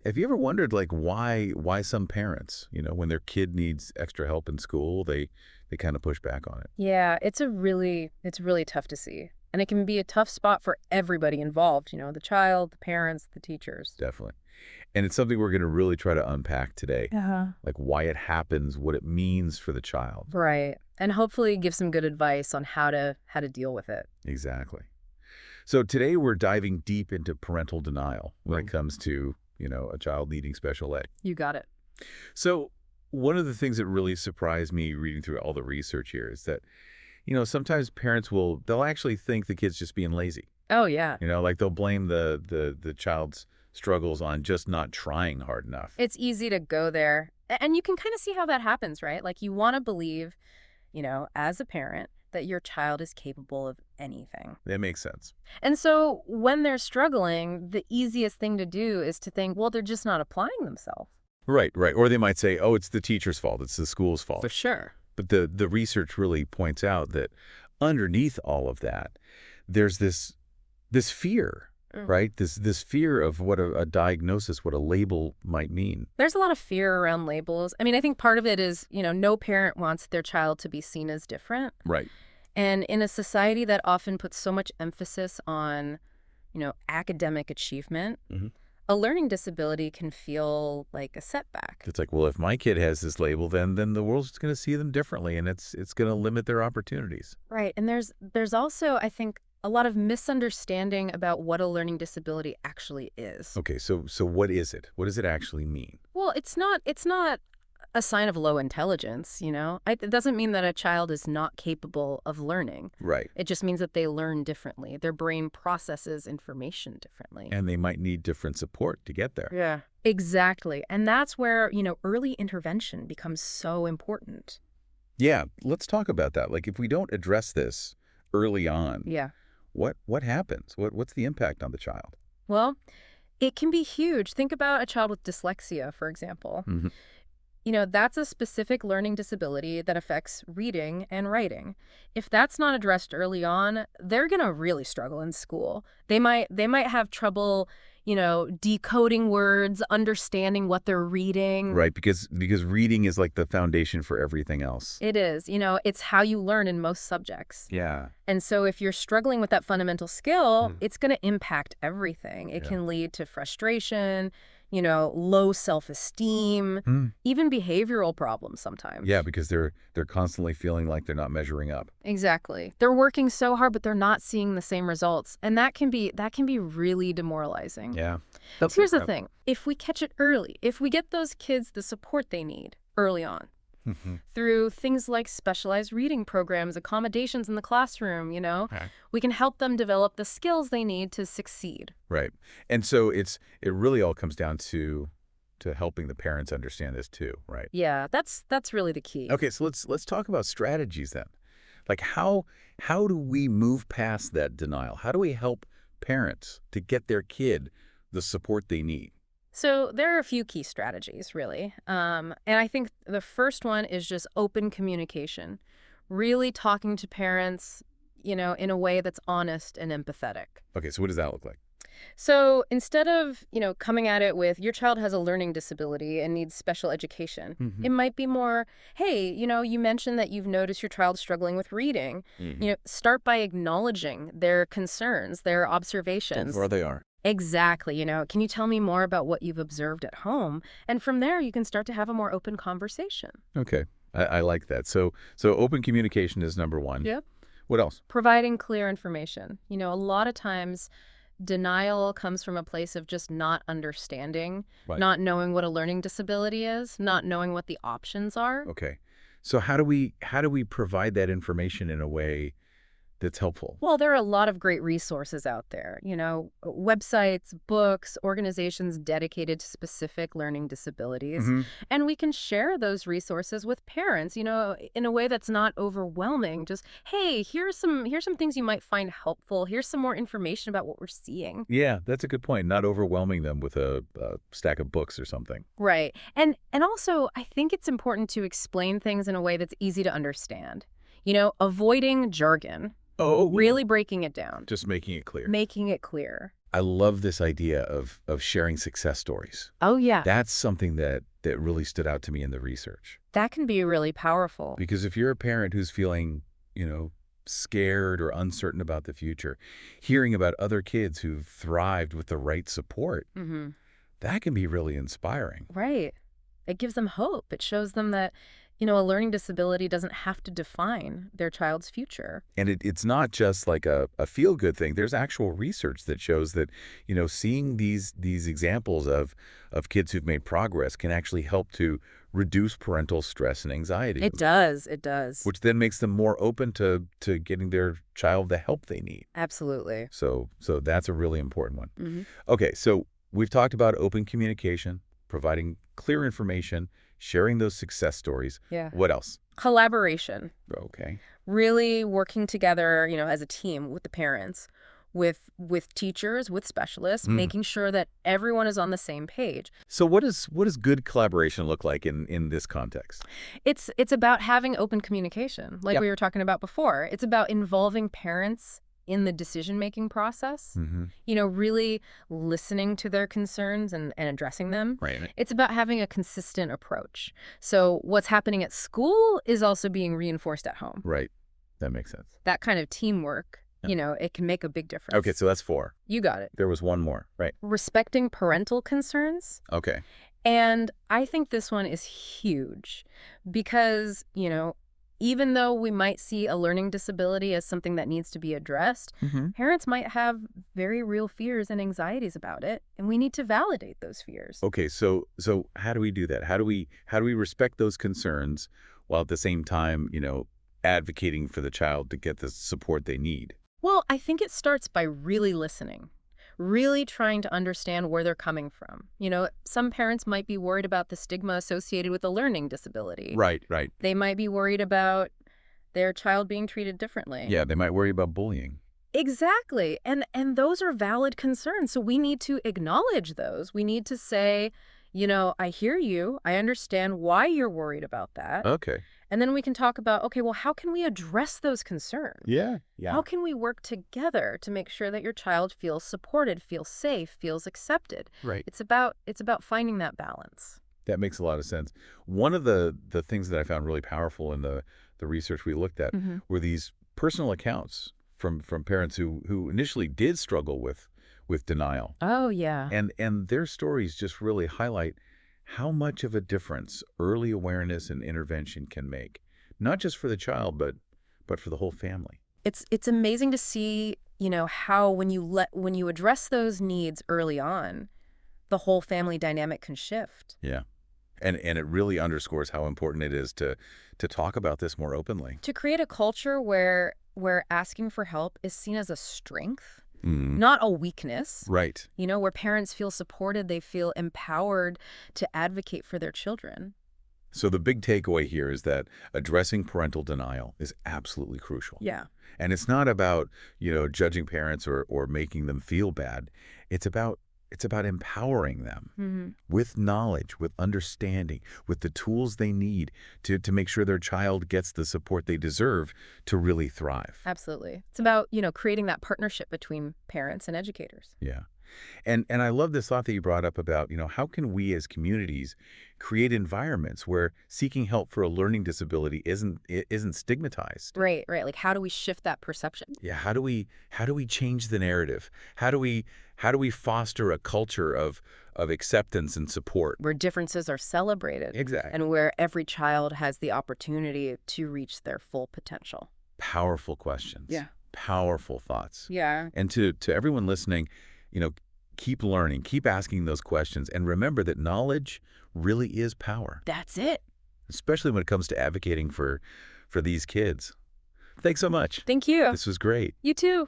Have you ever wondered like why some parents, when their kid needs extra help in school, they kind of push back on it? Yeah, it's really tough to see. And it can be a tough spot for everybody involved, the child, the parents, the teachers. Definitely. And it's something we're going to really try to unpack today, Uh-huh. like why it happens, what it means for the child. Right. And hopefully give some good advice on how to deal with it. Exactly. So today we're diving deep into parental denial when it Mm. comes to, a child needing special ed. You got it. So one of the things that really surprised me reading through all the research here is that, sometimes parents they'll actually think the kid's just being lazy. Oh yeah. Like they'll blame the child's struggles on just not trying hard enough. It's easy to go there. And you can kind of see how that happens, right? Like you want to believe, as a parent, that your child is capable of anything. That makes sense. And so when they're struggling, the easiest thing to do is to think, well, they're just not applying themselves. Right, right. Or they might say, oh, it's the teacher's fault. It's the school's fault. For sure. But the research really points out that underneath all of that, there's this fear, Mm. right? This fear of what a diagnosis, what a label might mean. There's a lot of fear around labels. I mean, I think part of it is, no parent wants their child to be seen as different. Right. And in a society that often puts so much emphasis on, academic achievement, Mhm. a learning disability can feel like a setback. It's like, well, if my kid has this label, then the world's going to see them differently, and it's going to limit their opportunities. Right. And there's also, I think, a lot of misunderstanding about what a learning disability actually is. Okay, so what is it? What does it actually mean? Well, it's not a sign of low intelligence. It doesn't mean that a child is not capable of learning. Right. It just means that they learn differently. Their brain processes information differently. And they might need different support to get there. Yeah. Exactly. And that's where, early intervention becomes so important. Yeah, let's talk about that. Like, if we don't address this early on, Yeah. what happens? What's the impact on the child? Well, it can be huge. Think about a child with dyslexia, for example. Mhm. That's a specific learning disability that affects reading and writing. If that's not addressed early on, they're going to really struggle in school. They might have trouble, decoding words, understanding what they're reading. Right, because reading is like the foundation for everything else. It is, it's how you learn in most subjects. Yeah. And so if you're struggling with that fundamental skill, Mm. it's going to impact everything. It Yeah. can lead to frustration, low self-esteem, Mm. even behavioral problems sometimes. Yeah, because they're constantly feeling like they're not measuring up. Exactly. They're working so hard, but they're not seeing the same results. And that can be really demoralizing. Yeah. So here's the thing. If we catch it early, if we get those kids the support they need early on, Mhm. through things like specialized reading programs, accommodations in the classroom, Okay. we can help them develop the skills they need to succeed. Right. And so it really all comes down to helping the parents understand this too, right? Yeah, that's really the key. Okay, so let's talk about strategies then. Like how do we move past that denial? How do we help parents to get their kid the support they need? So there are a few key strategies, really. And I think the first one is just open communication, really talking to parents, in a way that's honest and empathetic. Okay, so what does that look like? So instead of, coming at it with your child has a learning disability and needs special education, Mhm. it might be more, hey, you mentioned that you've noticed your child struggling with reading. Mhm. Start by acknowledging their concerns, their observations. Where they are. Exactly. Can you tell me more about what you've observed at home? And from there, you can start to have a more open conversation. Okay. I like that. So open communication is number one. Yep. What else? Providing clear information. A lot of times denial comes from a place of just not understanding, Right. not knowing what a learning disability is, not knowing what the options are. Okay. So how do we provide that information in a way that's helpful? Well, there are a lot of great resources out there, websites, books, organizations dedicated to specific learning disabilities. Mhm. And we can share those resources with parents, in a way that's not overwhelming. Just, hey, here's some things you might find helpful. Here's some more information about what we're seeing. Yeah, that's a good point. Not overwhelming them with a stack of books or something. Right. And also, I think it's important to explain things in a way that's easy to understand. Avoiding jargon. Oh, Really breaking it down. just making it clear. Making it clear. I love this idea of sharing success stories. Oh, yeah. That's something that really stood out to me in the research. That can be really powerful. Because if you're a parent who's feeling, scared or uncertain about the future, hearing about other kids who've thrived with the right support, Mm-hmm. that can be really inspiring. Right. It gives them hope. It shows them that, a learning disability doesn't have to define their child's future. And it's not just like a feel-good thing. There's actual research that shows that, seeing these examples of kids who've made progress can actually help to reduce parental stress and anxiety. It does. It does. Which then makes them more open to getting their child the help they need. Absolutely. So that's a really important one. Mm-hmm. Okay, so we've talked about open communication, providing clear information, sharing those success stories. Yeah. What else? Collaboration. Okay. Really working together, as a team with the parents, with teachers, with specialists, making sure that everyone is on the same page. So what does good collaboration look like in this context? It's about having open communication, like Yep. we were talking about before. It's about involving parents in the decision-making process, Mm-hmm. really listening to their concerns and addressing them. Right. It's about having a consistent approach. So what's happening at school is also being reinforced at home. Right. That makes sense. That kind of teamwork, it can make a big difference. Okay, so that's 4. You got it. There was one more. Right. Respecting parental concerns. Okay. And I think this one is huge because, even though we might see a learning disability as something that needs to be addressed, Mm-hmm. parents might have very real fears and anxieties about it, and we need to validate those fears. Okay, so how do we do that? How do we respect those concerns while at the same time, advocating for the child to get the support they need? Well, I think it starts by really listening, really trying to understand where they're coming from. Some parents might be worried about the stigma associated with a learning disability. Right, right. They might be worried about their child being treated differently. Yeah, they might worry about bullying. Exactly. And those are valid concerns. So we need to acknowledge those. We need to say, I hear you. I understand why you're worried about that. Okay. And then we can talk about, okay, well, how can we address those concerns? Yeah. How can we work together to make sure that your child feels supported, feels safe, feels accepted? Right. It's about finding that balance. That makes a lot of sense. One of the things that I found really powerful in the research we looked at were these personal accounts from parents who initially did struggle with denial. Oh, yeah. And their stories just really highlight how much of a difference early awareness and intervention can make, not just for the child, but for the whole family. It's amazing to see, how when you address those needs early on, the whole family dynamic can shift. Yeah. And it really underscores how important it is to talk about this more openly. To create a culture where asking for help is seen as a strength, Mm. not a weakness. Right. Where parents feel supported, they feel empowered to advocate for their children. So the big takeaway here is that addressing parental denial is absolutely crucial. Yeah. And it's not about, judging parents or making them feel bad. It's about empowering them with knowledge, with understanding, with the tools they need to make sure their child gets the support they deserve to really thrive. Absolutely. It's about, creating that partnership between parents and educators. Yeah. And I love this thought that you brought up about, how can we as communities create environments where seeking help for a learning disability isn't stigmatized? Right. Like, how do we shift that perception? Yeah, how do we change the narrative? How do we foster a culture of acceptance and support? Where differences are celebrated. Exactly. And where every child has the opportunity to reach their full potential. Powerful questions. Yeah. Powerful thoughts. Yeah. And to everyone listening, keep learning, keep asking those questions, and remember that knowledge really is power, That's it. especially when it comes to advocating for these kids. Thanks so much. Thank you. This was great. You too.